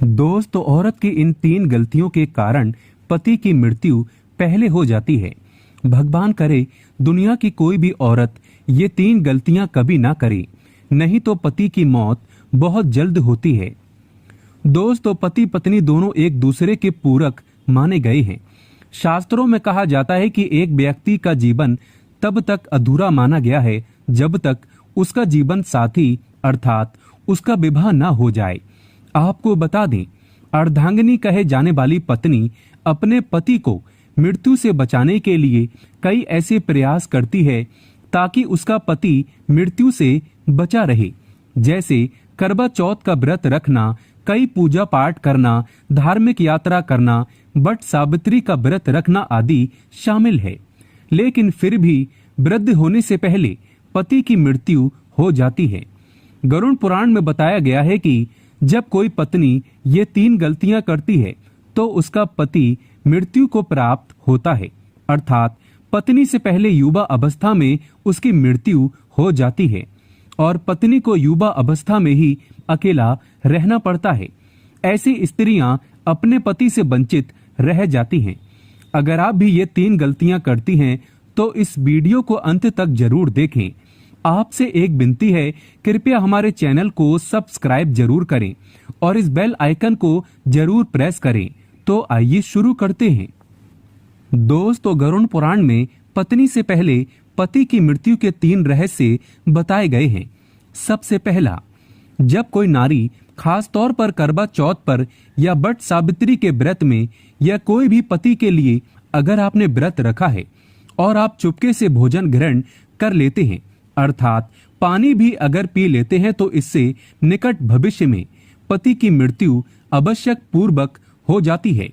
दोस्तों, औरत की इन 3 गलतियों के कारण पति की मृत्यु पहले हो जाती है। भगवान करे दुनिया की कोई भी औरत ये 3 गलतियां कभी ना करे, नहीं तो पति की मौत बहुत जल्द होती है। दोस्तों, पति पत्नी दोनों एक दूसरे के पूरक माने गए हैं। शास्त्रों में कहा जाता है कि एक व्यक्ति का जीवन तब तक अधूरा माना गया है जब तक उसका जीवन साथी अर्थात उसका विवाह न हो जाए। आपको बता दें, अर्धांगिनी कहे जाने वाली पत्नी अपने पति को मृत्यु से बचाने के लिए कई ऐसे प्रयास करती है ताकि उसका पति मृत्यु से बचा रहे। जैसे करवा चौथ का व्रत रखना, कई पूजा पाठ करना, धार्मिक यात्रा करना, वट सावित्री का व्रत रखना आदि शामिल है। लेकिन फिर भी वृद्ध होने से पहले पति की मृत्यु हो जाती है। गरुड़ पुराण में बताया गया है कि जब कोई पत्नी ये 3 गलतियां करती है तो उसका पति मृत्यु को प्राप्त होता है, अर्थात पत्नी से पहले युवा अवस्था में उसकी मृत्यु हो जाती है और पत्नी को युवा अवस्था में ही अकेला रहना पड़ता है। ऐसी स्त्रियां अपने पति से वंचित रह जाती हैं। अगर आप भी ये 3 गलतियां करती हैं तो इस वीडियो को अंत तक जरूर देखें। आपसे एक विनती है, कृपया हमारे चैनल को सब्सक्राइब जरूर करें और इस बेल आइकन को जरूर प्रेस करें। तो आइए शुरू करते हैं। दोस्तों, गरुड़ पुराण में पत्नी से पहले पति की मृत्यु के 3 रहस्य बताए गए हैं। सबसे पहला, जब कोई नारी खास तौर पर करवा चौथ पर या वट सावित्री के व्रत में या कोई भी पति के लिए अगर आपने व्रत रखा है और आप चुपके से भोजन ग्रहण कर लेते हैं, अर्थात पानी भी अगर पी लेते हैं, तो इससे निकट भविष्य में पति की मृत्यु आवश्यक पूर्वक हो जाती है।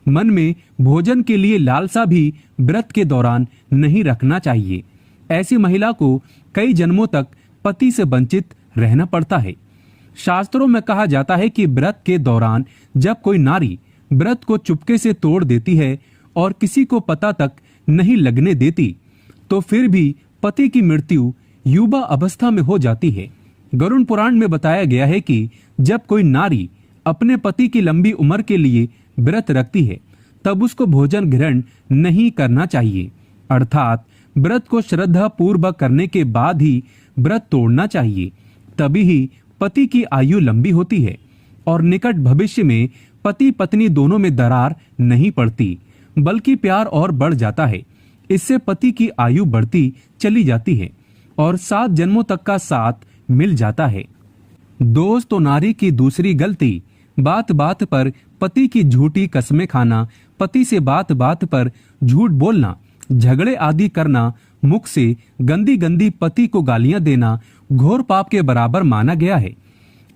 मन में भोजन के लिए लालसा भी व्रत के दौरान नहीं रखना चाहिए। ऐसी महिला को कई जन्मों तक पति से वंचित रहना पड़ता है। शास्त्रों में कहा जाता है कि व्रत के दौरान जब कोई नारी व्रत को चुपके से तोड़ देती है और किसी को पता तक नहीं लगने देती, तो फिर भी पति की मृत्यु युवा अवस्था में हो जाती है। गरुड़ पुराण में बताया गया है कि जब कोई नारी अपने पति की लंबी उम्र के लिए व्रत रखती है तब उसको भोजन ग्रहण नहीं करना चाहिए, अर्थात व्रत को श्रद्धा पूर्वक करने के बाद ही व्रत तोड़ना चाहिए। तभी ही पति की आयु लंबी होती है और निकट भविष्य में पति पत्नी दोनों में दरार नहीं पड़ती, बल्कि प्यार और बढ़ जाता है। इससे पति की आयु बढ़ती चली जाती है और 7 जन्मों तक का साथ मिल जाता है। दोस्तों, नारी की दूसरी गलती, बात बात पर पति की झूठी कस्में खाना, पति से बात बात पर झूठ बोलना, झगड़े आदि करना, मुख से गंदी गंदी पति को गालियां देना घोर पाप के बराबर माना गया है।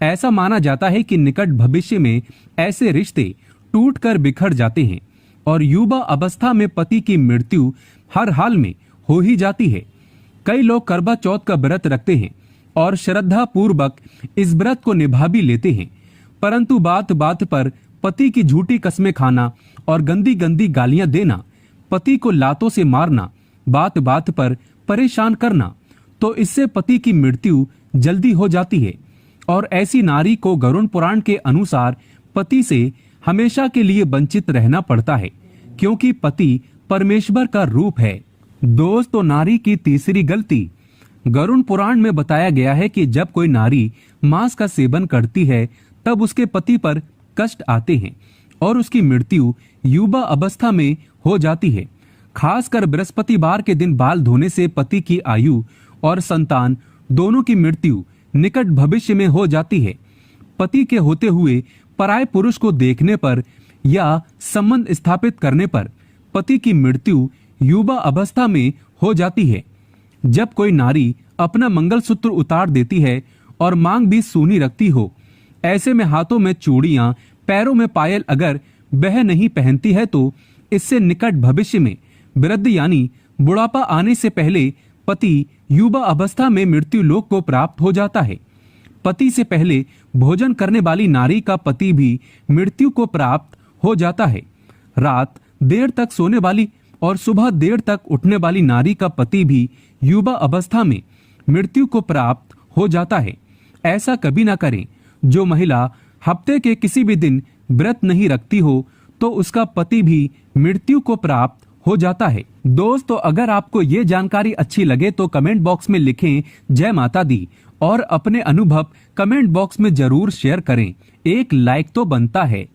ऐसा माना जाता है कि निकट भविष्य में ऐसे रिश्ते टूटकर बिखर जाते हैं और युवा अवस्था में पति की मृत्यु हर हाल में हो ही जाती है। कई लोग करवा चौथ का व्रत रखते हैं और श्रद्धा पूर्वक इस व्रत को निभा भी लेते हैं, परंतु बात बात पर पति की झूठी कस्में खाना और गंदी गंदी गालियां देना, पति को लातों से मारना, बात बात पर परेशान करना, तो इससे पति की मृत्यु जल्दी हो जाती है और ऐसी नारी को गरुड़ पुराण के अनुसार पति से हमेशा के लिए वंचित रहना पड़ता है, क्योंकि पति परमेश्वर का रूप है। दोस्तों, नारी की तीसरी गलती, गरुड़ पुराण में बताया गया है कि जब कोई नारी मांस का सेवन करती है तब उसके पति पर कष्ट आते हैं और उसकी मृत्यु युवा अवस्था में हो जाती है। खासकर बृहस्पतिवार के दिन बाल धोने से पति की आयु और संतान दोनों की मृत्यु निकट भविष्य में हो जाती है। पति के होते हुए पराये पुरुष को देखने पर या संबंध स्थापित करने पर पति की मृत्यु युवा अवस्था में हो जाती है। जब कोई नारी अपना मंगलसूत्र उतार देती है और मांग भी सूनी रखती हो, ऐसे में हाथों में चूड़ियां, पैरों में पायल अगर वह नहीं पहनती है, तो इससे निकट भविष्य में वृद्ध यानी बुढ़ापा आने से पहले पति युवा अवस्था में मृत्यु लोक को प्राप्त हो जाता है। पति से पहले भोजन करने वाली नारी का पति भी मृत्यु को प्राप्त हो जाता है। रात देर तक सोने वाली और सुबह देर तक उठने वाली नारी का पति भी युवा अवस्था में मृत्यु को प्राप्त हो जाता है। ऐसा कभी ना करें। जो महिला हफ्ते के किसी भी दिन व्रत नहीं रखती हो तो उसका पति भी मृत्यु को प्राप्त हो जाता है। दोस्तों, अगर आपको ये जानकारी अच्छी लगे तो कमेंट बॉक्स में लिखें जय माता दी और अपने अनुभव कमेंट बॉक्स में जरूर शेयर करें। एक लाइक तो बनता है।